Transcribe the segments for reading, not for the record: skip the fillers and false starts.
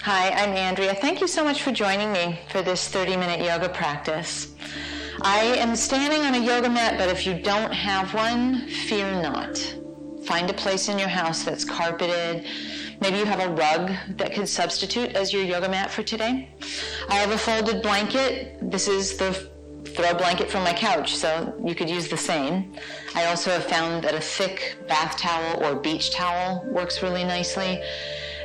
Hi, I'm Andrea. Thank you so much for joining me for this 30-minute yoga practice. I am standing on a yoga mat, but if you don't have one, fear not. Find a place in your house that's carpeted. Maybe you have a rug that could substitute as your yoga mat for today. I have a folded blanket. This is the throw blanket from my couch, so you could use the same. I also have found that a thick bath towel or beach towel works really nicely.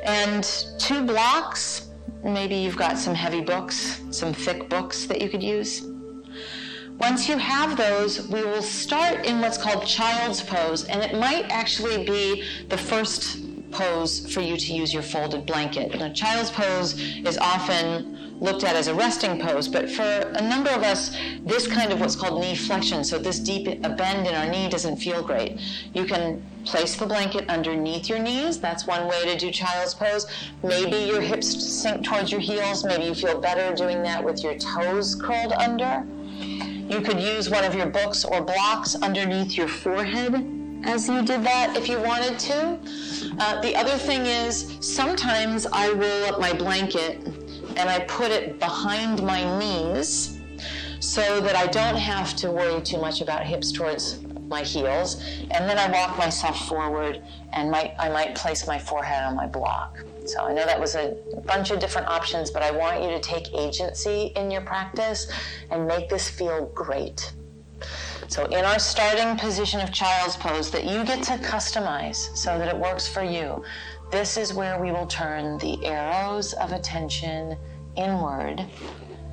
And 2 blocks, maybe you've got some heavy books, some thick books that you could use. Once you have those, we will start in what's called child's pose, and it might actually be the first pose for you to use your folded blanket. Now, child's pose is often looked at as a resting pose, but for a number of us, this kind of what's called knee flexion, so this deep a bend in our knee doesn't feel great. You can place the blanket underneath your knees. That's one way to do child's pose. Maybe your hips sink towards your heels. Maybe you feel better doing that with your toes curled under. You could use one of your books or blocks underneath your forehead as you did that if you wanted to. The other thing is, sometimes I roll up my blanket and I put it behind my knees so that I don't have to worry too much about hips towards my heels. And then I walk myself forward and I might place my forehead on my block. So I know that was a bunch of different options, but I want you to take agency in your practice and make this feel great. So in our starting position of child's pose that you get to customize so that it works for you, this is where we will turn the arrows of attention inward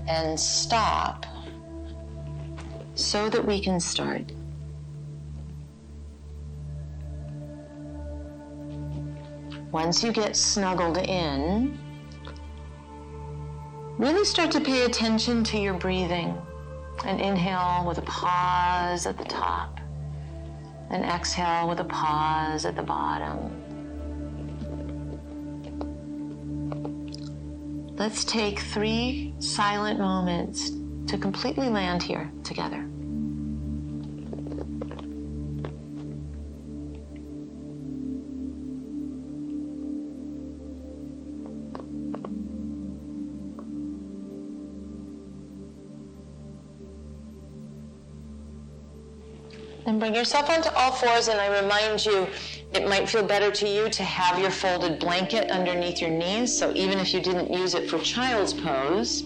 and stop so that we can start. Once you get snuggled in, really start to pay attention to your breathing. An inhale with a pause at the top, an exhale with a pause at the bottom. Let's take 3 silent moments to completely land here together. And bring yourself onto all fours, and I remind you, it might feel better to you to have your folded blanket underneath your knees, so even if you didn't use it for child's pose,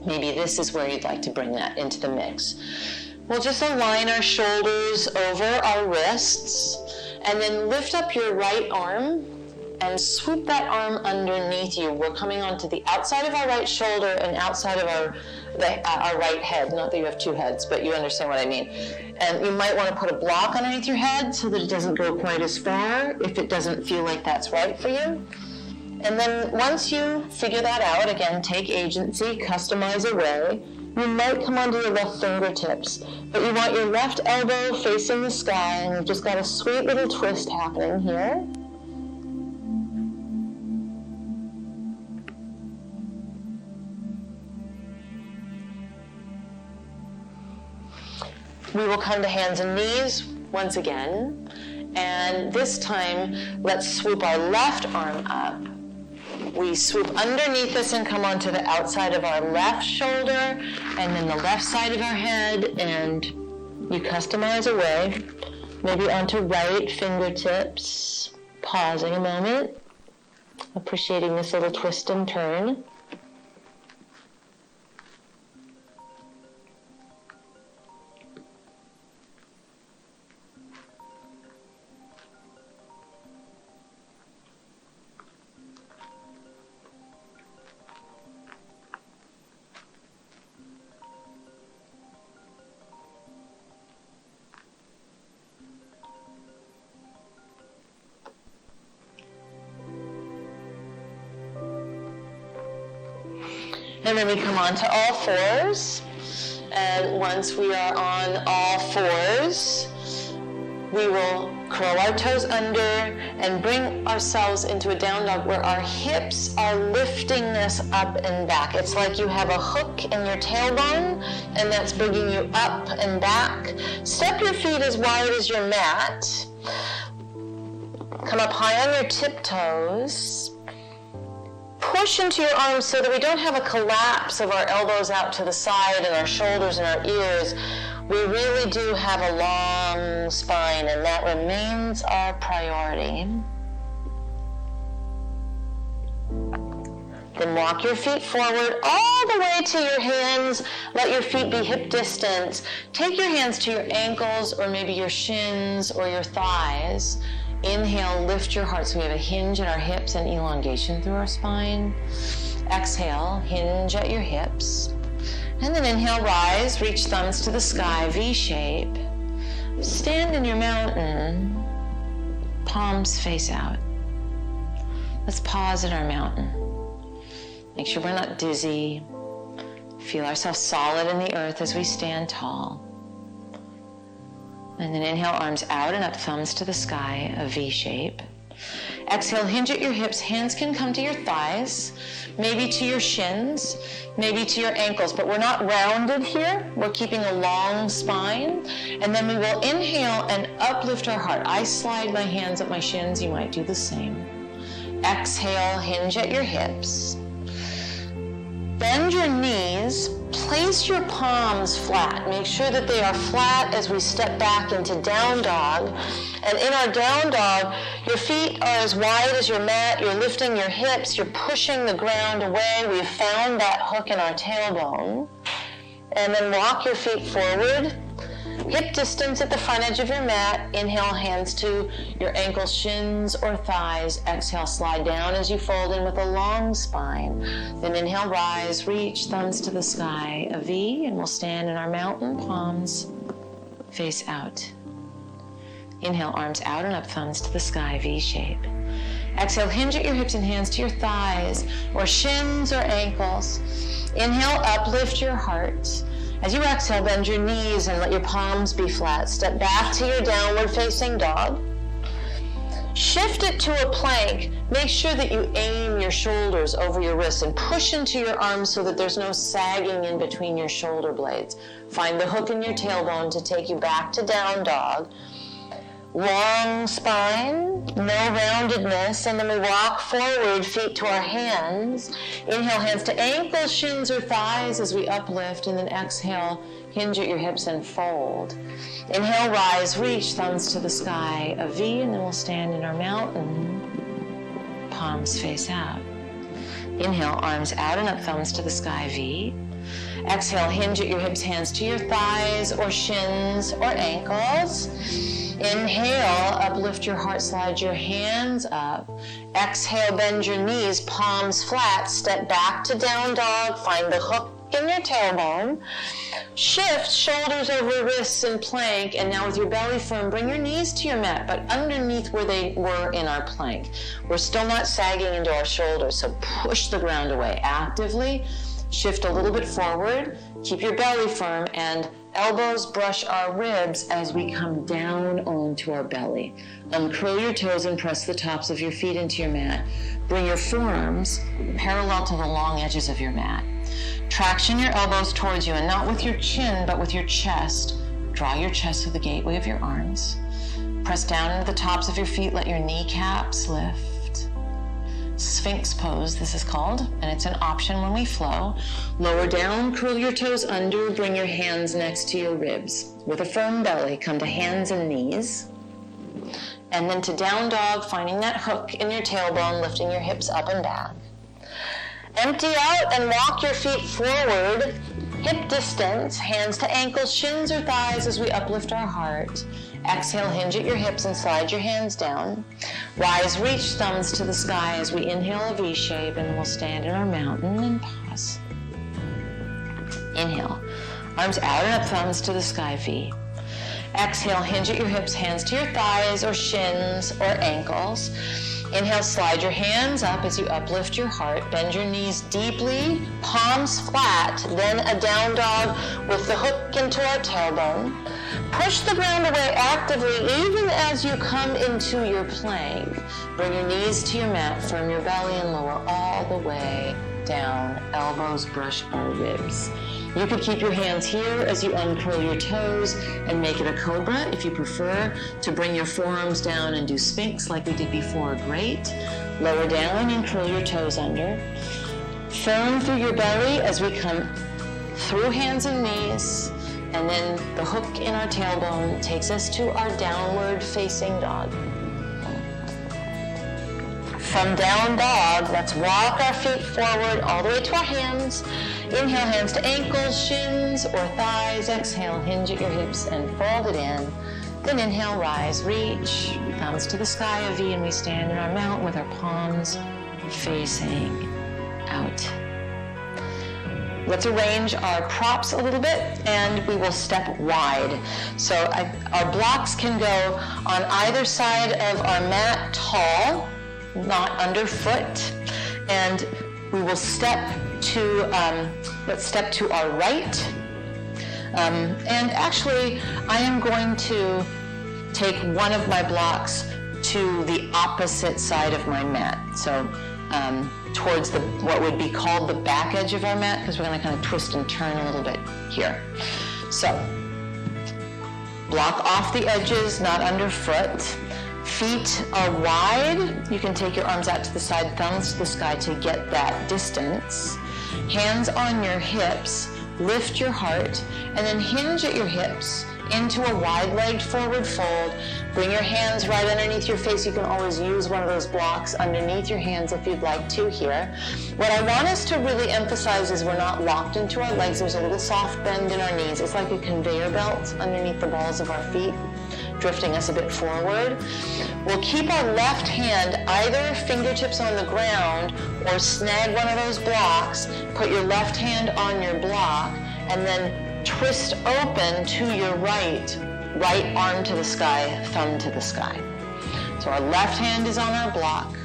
maybe this is where you'd like to bring that into the mix. We'll just align our shoulders over our wrists, and then lift up your right arm and swoop that arm underneath you. We're coming onto the outside of our right shoulder and outside of our right head. Not that you have 2 heads, but you understand what I mean. And you might want to put a block underneath your head so that it doesn't go quite as far if it doesn't feel like that's right for you. And then once you figure that out, again, take agency, customize away. You might come onto your left fingertips, but you want your left elbow facing the sky, and you've just got a sweet little twist happening here. We will come to hands and knees once again, and this time let's swoop our left arm up. We swoop underneath us and come onto the outside of our left shoulder and then the left side of our head, and you customize away, maybe onto right fingertips, pausing a moment, appreciating this little twist and turn. And then we come on to all fours. And once we are on all fours, we will curl our toes under and bring ourselves into a down dog where our hips are lifting us up and back. It's like you have a hook in your tailbone, and that's bringing you up and back. Step your feet as wide as your mat. Come up high on your tiptoes. push into your arms so that we don't have a collapse of our elbows out to the side and our shoulders and our ears. We really do have a long spine, and that remains our priority. Then walk your feet forward all the way to your hands. Let your feet be hip distance. Take your hands to your ankles or maybe your shins or your thighs. Inhale, lift your heart so we have a hinge at our hips and elongation through our spine. Exhale, hinge at your hips. And then inhale, rise, reach thumbs to the sky, V shape. Stand in your mountain, palms face out. Let's pause in our mountain. Make sure we're not dizzy. Feel ourselves solid in the earth as we stand tall. And then inhale, arms out and up, thumbs to the sky, a V shape. Exhale, hinge at your hips. Hands can come to your thighs, maybe to your shins, maybe to your ankles, but we're not rounded here. We're keeping a long spine. And then we will inhale and uplift our heart. I slide my hands at my shins. You might do the same. Exhale, hinge at your hips. Bend your knees, place your palms flat. Make sure that they are flat as we step back into down dog. And in our down dog, your feet are as wide as your mat. You're lifting your hips. You're pushing the ground away. We've found that hook in our tailbone. And then walk your feet forward. Hip distance at the front edge of your mat. Inhale, hands to your ankles, shins, or thighs. Exhale, slide down as you fold in with a long spine. Then inhale, rise, reach, thumbs to the sky, a V, and we'll stand in our mountain, palms face out. Inhale, arms out and up, thumbs to the sky, V shape. Exhale, hinge at your hips and hands to your thighs, or shins, or ankles. Inhale, uplift your heart. As you exhale, bend your knees and let your palms be flat. Step back to your downward facing dog. Shift it to a plank. Make sure that you aim your shoulders over your wrists and push into your arms so that there's no sagging in between your shoulder blades. Find the hook in your tailbone to take you back to down dog. Long spine, no roundedness, and then we walk forward, feet to our hands. Inhale, hands to ankles, shins, or thighs as we uplift, and then exhale, hinge at your hips and fold. Inhale, rise, reach, thumbs to the sky, a V, and then we'll stand in our mountain, palms face out. Inhale, arms out and up, thumbs to the sky, V. Exhale, hinge at your hips, hands to your thighs, or shins, or ankles. Inhale, uplift your heart, slide your hands up. Exhale, bend your knees, palms flat, step back to down dog, find the hook in your tailbone. Shift, shoulders over wrists and plank, and now with your belly firm, bring your knees to your mat, but underneath where they were in our plank. We're still not sagging into our shoulders, so push the ground away actively. Shift a little bit forward, keep your belly firm, and elbows brush our ribs as we come down onto our belly. Uncurl your toes and press the tops of your feet into your mat. Bring your forearms parallel to the long edges of your mat. Traction your elbows towards you, and not with your chin, but with your chest. Draw your chest to the gateway of your arms. Press down into the tops of your feet, let your kneecaps lift. Sphinx pose, this is called, and it's an option when we flow. Lower down, curl your toes under, bring your hands next to your ribs. With a firm belly, come to hands and knees. And then to down dog, finding that hook in your tailbone, lifting your hips up and down. Empty out and walk your feet forward, hip distance, hands to ankles, shins, or thighs as we uplift our heart. Exhale, hinge at your hips and slide your hands down. Rise, reach, thumbs to the sky as we inhale a V shape, and we'll stand in our mountain and pause. Inhale, arms out and up, thumbs to the sky, V. Exhale, hinge at your hips, hands to your thighs or shins or ankles. Inhale, slide your hands up as you uplift your heart. Bend your knees deeply, palms flat, then a down dog with the hook into our tailbone. Push the ground away actively even as you come into your plank. Bring your knees to your mat, firm your belly, and lower all the way down, elbows brush our ribs. You could keep your hands here as you uncurl your toes and make it a cobra. If you prefer to bring your forearms down and do sphinx like we did before, great. Lower down and curl your toes under. Firm through your belly as we come through hands and knees, and then the hook in our tailbone takes us to our downward facing dog. From down dog, let's walk our feet forward all the way to our hands. Inhale, hands to ankles, shins, or thighs. Exhale, hinge at your hips and fold it in. Then inhale, rise, reach, thumbs to the sky, a V, and we stand in our mountain with our palms facing out. Let's arrange our props a little bit, and we will step wide. So our blocks can go on either side of our mat, tall, not underfoot, and we will step to, let's step to our right. And actually, I am going to take one of my blocks to the opposite side of my mat. So towards what would be called the back edge of our mat, because we're going to kind of twist and turn a little bit here. So block off the edges, not underfoot. Feet are wide. You can take your arms out to the side, thumbs to the sky to get that distance. Hands on your hips, lift your heart, and then hinge at your hips into a wide-legged forward fold. Bring your hands right underneath your face. You can always use one of those blocks underneath your hands if you'd like to here. What I want us to really emphasize is we're not locked into our legs. There's a little soft bend in our knees. It's like a conveyor belt underneath the balls of our feet, drifting us a bit forward. We'll keep our left hand either fingertips on the ground or snag one of those blocks. Put your left hand on your block and then twist open to your right arm to the sky, thumb to the sky. So our left hand is on our block.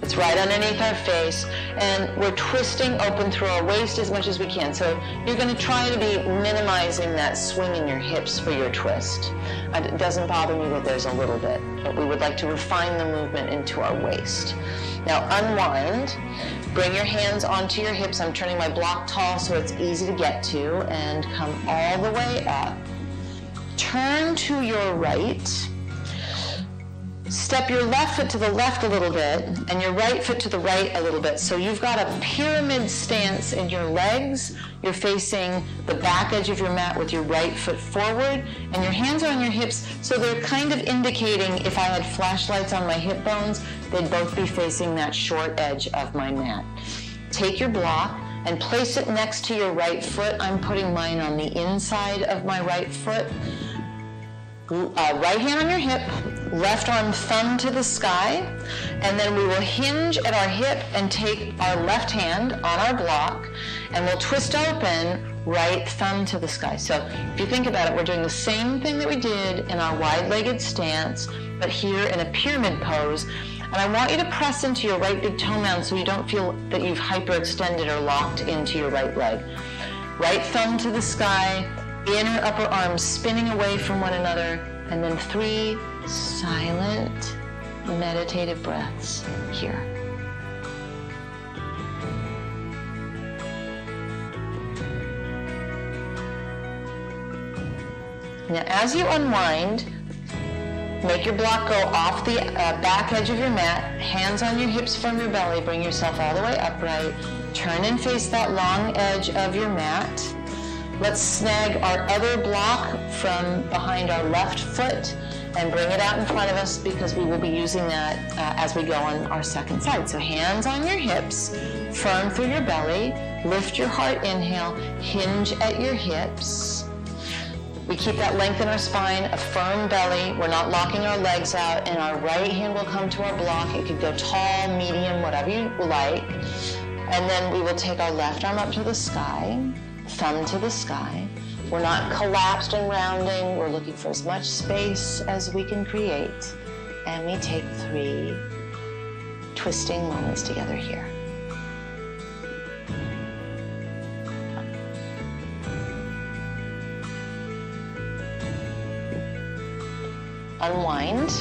It's right underneath our face, and we're twisting open through our waist as much as we can. So you're going to try to be minimizing that swing in your hips for your twist. It doesn't bother me that there's a little bit, but we would like to refine the movement into our waist. Now unwind, bring your hands onto your hips. I'm turning my block tall so it's easy to get to, and come all the way up. Turn to your right. Step your left foot to the left a little bit and your right foot to the right a little bit. So you've got a pyramid stance in your legs. You're facing the back edge of your mat with your right foot forward, and your hands are on your hips. So they're kind of indicating, if I had flashlights on my hip bones, they'd both be facing that short edge of my mat. Take your block and place it next to your right foot. I'm putting mine on the inside of my right foot. Right hand on your hip, left arm thumb to the sky, and then we will hinge at our hip and take our left hand on our block, and we'll twist open, right thumb to the sky. So if you think about it, we're doing the same thing that we did in our wide-legged stance, but here in a pyramid pose. And I want you to press into your right big toe mound so you don't feel that you've hyperextended or locked into your right leg. Right thumb to the sky, inner upper arms spinning away from one another, and then 3 silent meditative breaths here. Now as you unwind, make your block go off the back edge of your mat, hands on your hips from your belly, bring yourself all the way upright, turn and face that long edge of your mat. Let's snag our other block from behind our left foot and bring it out in front of us, because we will be using that as we go on our second side. So hands on your hips, firm through your belly, lift your heart, inhale, hinge at your hips. We keep that length in our spine, a firm belly. We're not locking our legs out, and our right hand will come to our block. It could go tall, medium, whatever you like. And then we will take our left arm up to the sky, thumb to the sky. We're not collapsed and rounding. We're looking for as much space as we can create. And we take 3 twisting moments together here. Unwind.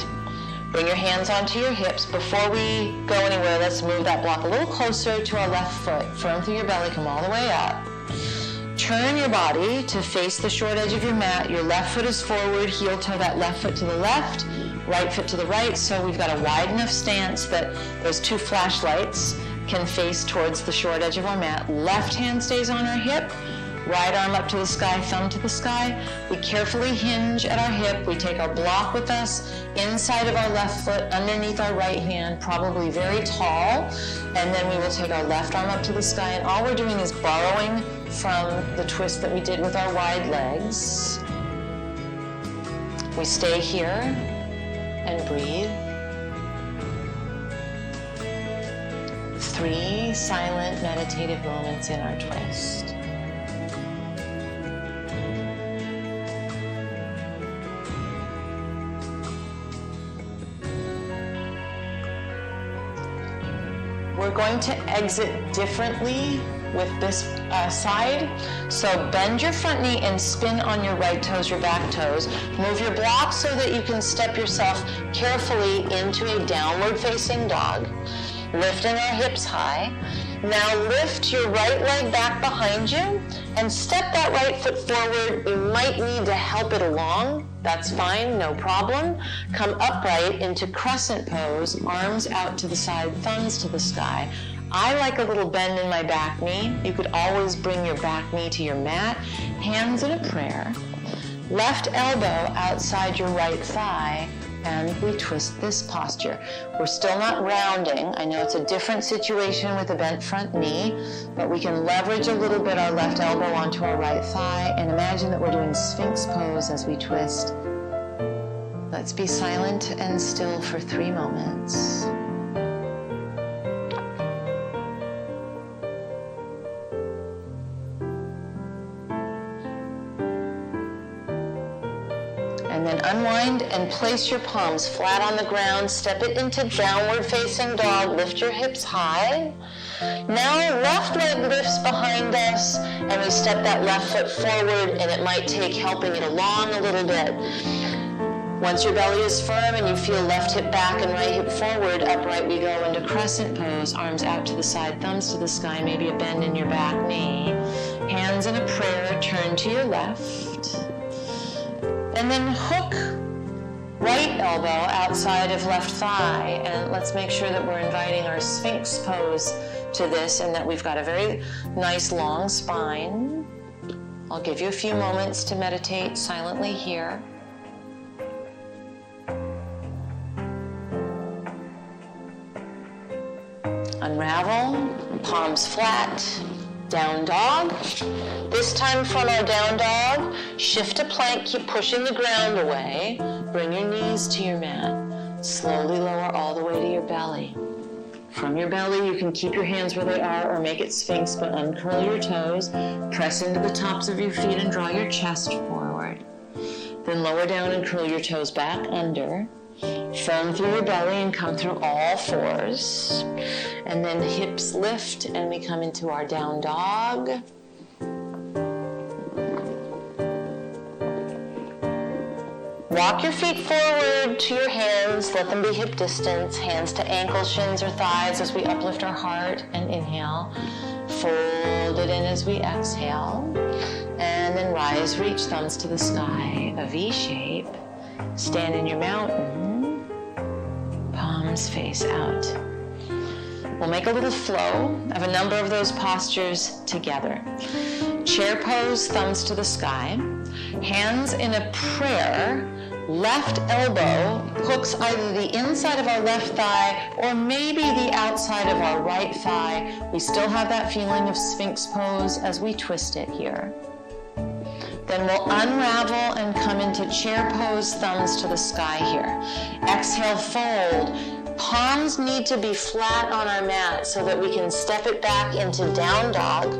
Bring your hands onto your hips. Before we go anywhere, let's move that block a little closer to our left foot. Firm through your belly, come all the way up. Turn your body to face the short edge of your mat. Your left foot is forward, heel toe that left foot to the left, right foot to the right. So we've got a wide enough stance that those two flashlights can face towards the short edge of our mat. Left hand stays on our hip. Right arm up to the sky, thumb to the sky. We carefully hinge at our hip. We take our block with us inside of our left foot, underneath our right hand, probably very tall. And then we will take our left arm up to the sky. And all we're doing is borrowing from the twist that we did with our wide legs. We stay here and breathe. 3 silent meditative moments in our twist. We're going to exit differently with this side. So bend your front knee and spin on your right toes, your back toes. Move your block so that you can step yourself carefully into a downward facing dog, lifting our hips high. Now lift your right leg back behind you and step that right foot forward. You might need to help it along. That's fine, no problem. Come upright into crescent pose, arms out to the side, thumbs to the sky. I like a little bend in my back knee. You could always bring your back knee to your mat. Hands in a prayer. Left elbow outside your right thigh, and we twist this posture. We're still not rounding. I know it's a different situation with a bent front knee, but we can leverage a little bit our left elbow onto our right thigh and imagine that we're doing Sphinx pose as we twist. Let's be silent and still for 3 moments. And then unwind and place your palms flat on the ground. Step it into downward facing dog. Lift your hips high. Now left leg lifts behind us and we step that left foot forward, and it might take helping it along a little bit. Once your belly is firm and you feel left hip back and right hip forward, upright we go into crescent pose, arms out to the side, thumbs to the sky, maybe a bend in your back knee. Hands in a prayer, turn to your left. And then hook right elbow outside of left thigh. And let's make sure that we're inviting our Sphinx pose to this and that we've got a very nice long spine. I'll give you a few moments to meditate silently here. Unravel, palms flat. Down dog. This time from our down dog, shift to plank, keep pushing the ground away. Bring your knees to your mat. Slowly lower all the way to your belly. From your belly, you can keep your hands where they are or make it Sphinx, but uncurl your toes, press into the tops of your feet and draw your chest forward. Then lower down and curl your toes back under. Firm through your belly and come through all 4s. And then the hips lift and we come into our down dog. Walk your feet forward to your hands. Let them be hip distance. Hands to ankles, shins, or thighs as we uplift our heart and inhale. Fold it in as we exhale. And then rise, reach thumbs to the sky. A V shape. Stand in your mountain, palms face out. We'll make a little flow of a number of those postures together. Chair pose, thumbs to the sky. Hands in a prayer. Left elbow hooks either the inside of our left thigh or maybe the outside of our right thigh. We still have that feeling of Sphinx pose as we twist it here. Then we'll unravel and come into chair pose, thumbs to the sky here. Exhale, fold. Palms need to be flat on our mat so that we can step it back into down dog.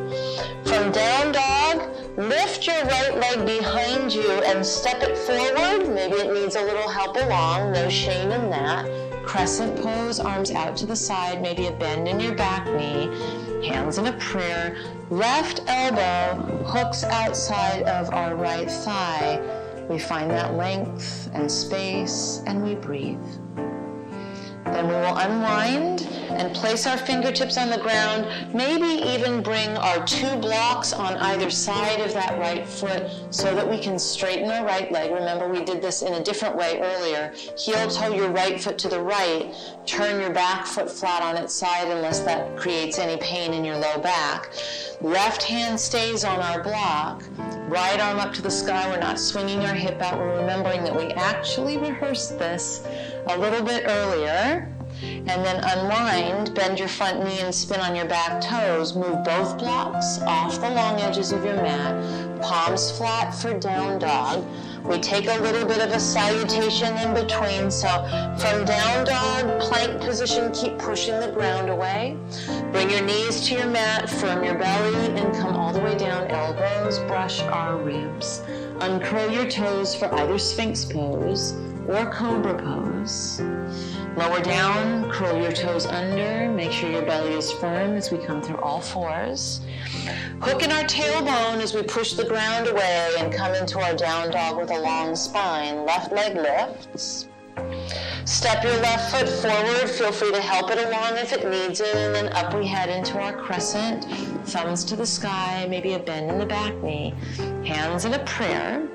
From down dog, lift your right leg behind you and step it forward. Maybe it needs a little help along, no shame in that. Crescent pose, arms out to the side, maybe a bend in your back knee. Hands in a prayer. Left elbow hooks outside of our right thigh. We find that length and space and we breathe. Then we will unwind and place our fingertips on the ground, maybe even bring our 2 blocks on either side of that right foot so that we can straighten our right leg. Remember, we did this in a different way earlier. Heel toe your right foot to the right, turn your back foot flat on its side unless that creates any pain in your low back. Left hand stays on our block, right arm up to the sky. We're not swinging our hip out. We're remembering that we actually rehearsed this a little bit earlier. And then unwind, bend your front knee and spin on your back toes. Move both blocks off the long edges of your mat, palms flat for down dog. We take a little bit of a salutation in between. So from down dog, plank position, keep pushing the ground away. Bring your knees to your mat, firm your belly, and come all the way down. Elbows brush our ribs. Uncurl your toes for either Sphinx pose or Cobra pose. Lower down, curl your toes under, make sure your belly is firm as we come through all fours. Hook in our tailbone as we push the ground away and come into our down dog with a long spine. Left leg lifts. Step your left foot forward. Feel free to help it along if it needs it. And then up we head into our crescent. Thumbs to the sky, maybe a bend in the back knee. Hands in a prayer.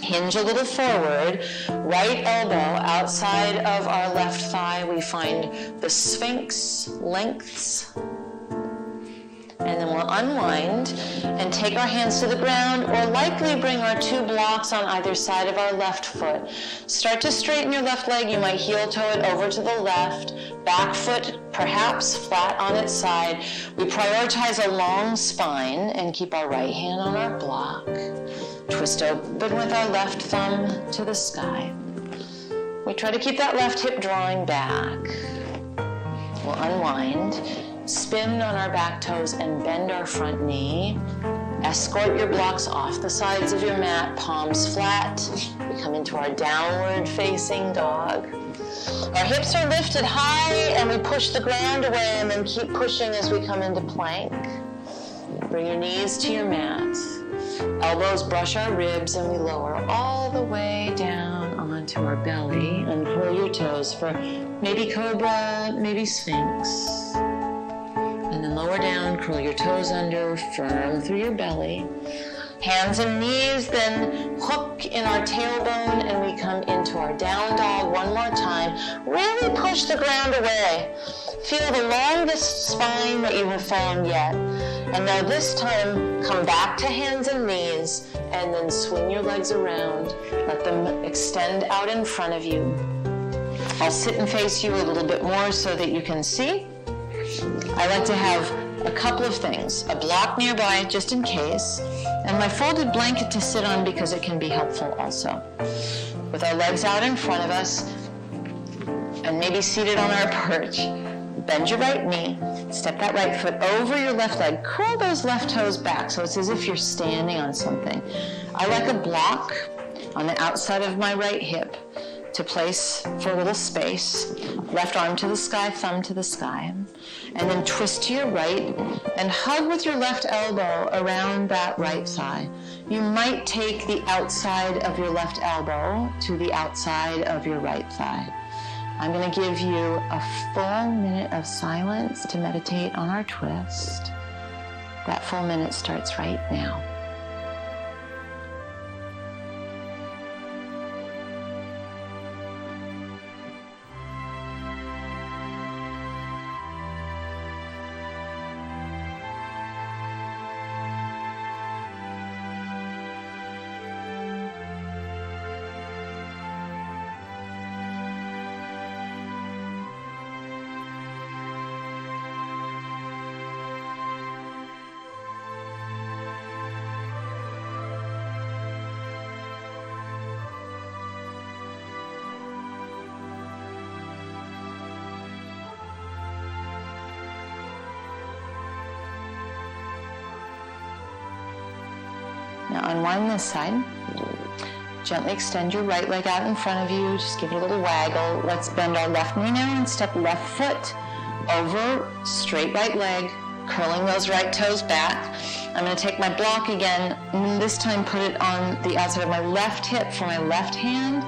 Hinge a little forward, right elbow outside of our left thigh. We find the Sphinx lengths. And then we'll unwind and take our hands to the ground, or likely bring our 2 blocks on either side of our left foot. Start to straighten your left leg. You might heel toe it over to the left. Back foot perhaps flat on its side. We prioritize a long spine and keep our right hand on our block. Twist open with our left thumb to the sky. We try to keep that left hip drawing back. We'll unwind, spin on our back toes and bend our front knee. Escort your blocks off the sides of your mat, palms flat. We come into our downward facing dog. Our hips are lifted high and we push the ground away and then keep pushing as we come into plank. Bring your knees to your mat. Elbows brush our ribs and we lower all the way down onto our belly. Uncurl your toes for maybe Cobra, maybe Sphinx. And then lower down, curl your toes under, firm through your belly. Hands and knees, then hook in our tailbone and we come into our down dog one more time. Really push the ground away. Feel the longest spine that you have found yet. And now this time, come back to hands and knees and then swing your legs around. Let them extend out in front of you. I'll sit and face you a little bit more so that you can see. I like to have a couple of things, a block nearby just in case, and my folded blanket to sit on because it can be helpful also. With our legs out in front of us and maybe seated on our perch, bend your right knee, step that right foot over your left leg, curl those left toes back so it's as if you're standing on something. I like a block on the outside of my right hip to place for a little space. Left arm to the sky, thumb to the sky. And then twist to your right and hug with your left elbow around that right thigh. You might take the outside of your left elbow to the outside of your right thigh. I'm going to give you a full minute of silence to meditate on our twist. That full minute starts right now. Now unwind this side. Gently extend your right leg out in front of you. Just give it a little waggle. Let's bend our left knee now and step left foot over, straight right leg, curling those right toes back. I'm going to take my block again, and this time put it on the outside of my left hip for my left hand.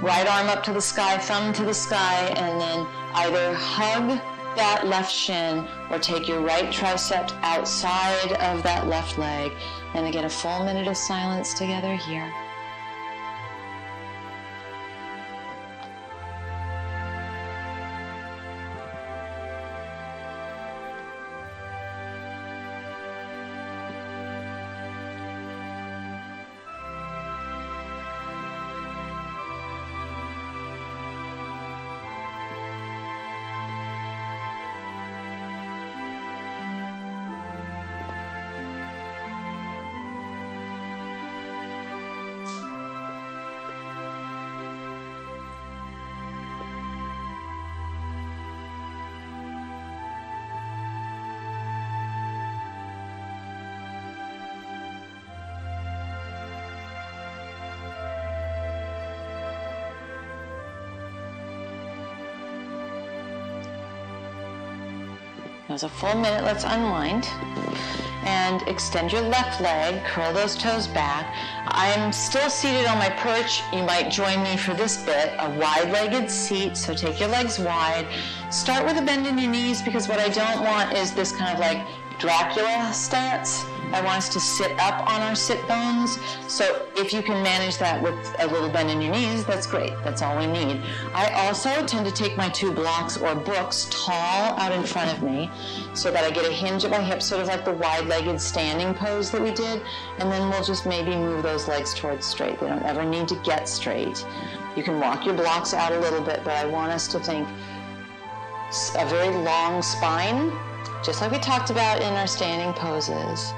Right arm up to the sky, thumb to the sky, and then either hug that left shin or take your right tricep outside of that left leg. And again, a full minute of silence together here. That was a full minute. Let's unwind and extend your left leg, curl those toes back. I'm still seated on my perch. You might join me for this bit, a wide-legged seat, so take your legs wide. Start with a bend in your knees, because what I don't want is this kind of like Dracula stance. I want us to sit up on our sit bones. So if you can manage that with a little bend in your knees, that's great. That's all we need. I also tend to take my 2 blocks or books tall out in front of me so that I get a hinge at my hips, sort of like the wide-legged standing pose that we did. And then we'll just maybe move those legs towards straight. They don't ever need to get straight. You can walk your blocks out a little bit, but I want us to think a very long spine, just like we talked about in our standing poses.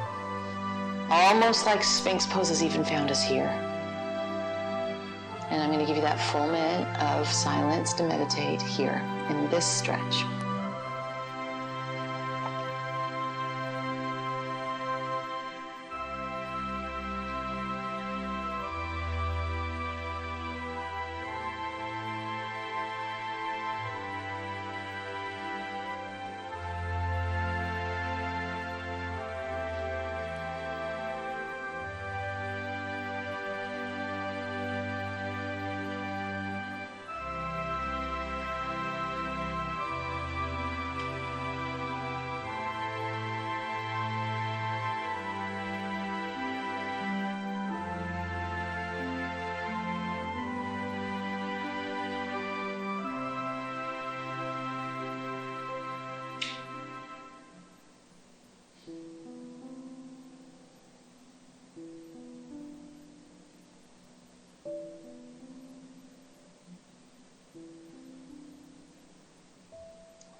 Almost like Sphinx poses even found us here. And I'm going to give you that full minute of silence to meditate here in this stretch.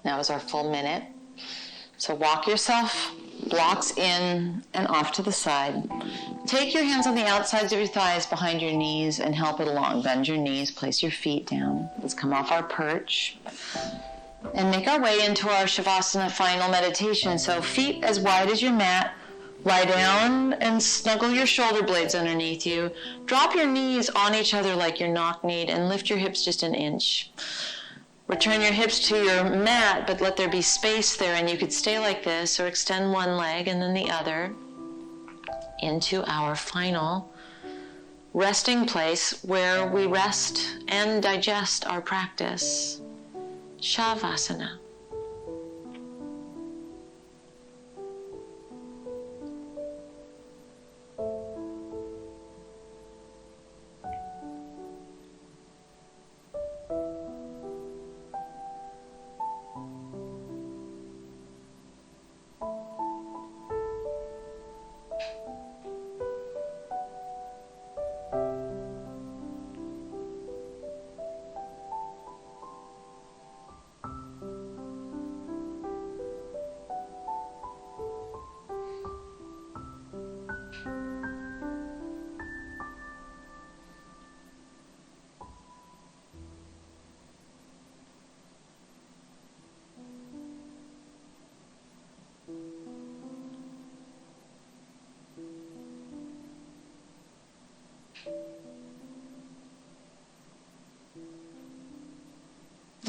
That was our full minute. So walk yourself, blocks in and off to the side. Take your hands on the outsides of your thighs behind your knees and help it along. Bend your knees, place your feet down. Let's come off our perch and make our way into our Shavasana final meditation. So feet as wide as your mat. Lie down and snuggle your shoulder blades underneath you. Drop your knees on each other like you're knock-kneed and lift your hips just an inch. Return your hips to your mat, but let there be space there, and you could stay like this or extend one leg and then the other into our final resting place where we rest and digest our practice, Shavasana.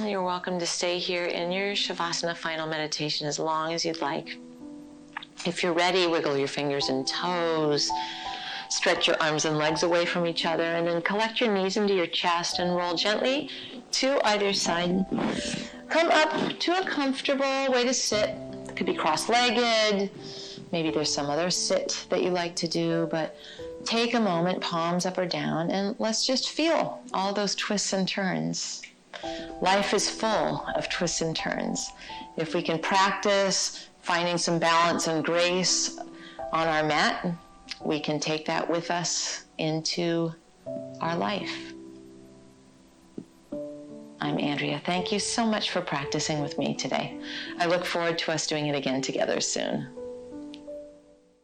You're welcome to stay here in your Shavasana final meditation as long as you'd like. If you're ready, wiggle your fingers and toes. Stretch your arms and legs away from each other, and then collect your knees into your chest and roll gently to either side. Come up to a comfortable way to sit. It could be cross-legged. Maybe there's some other sit that you like to do, but take a moment, palms up or down, and let's just feel all those twists and turns. Life is full of twists and turns. If we can practice finding some balance and grace on our mat, we can take that with us into our life. I'm Andrea. Thank you so much for practicing with me today. I look forward to us doing it again together soon.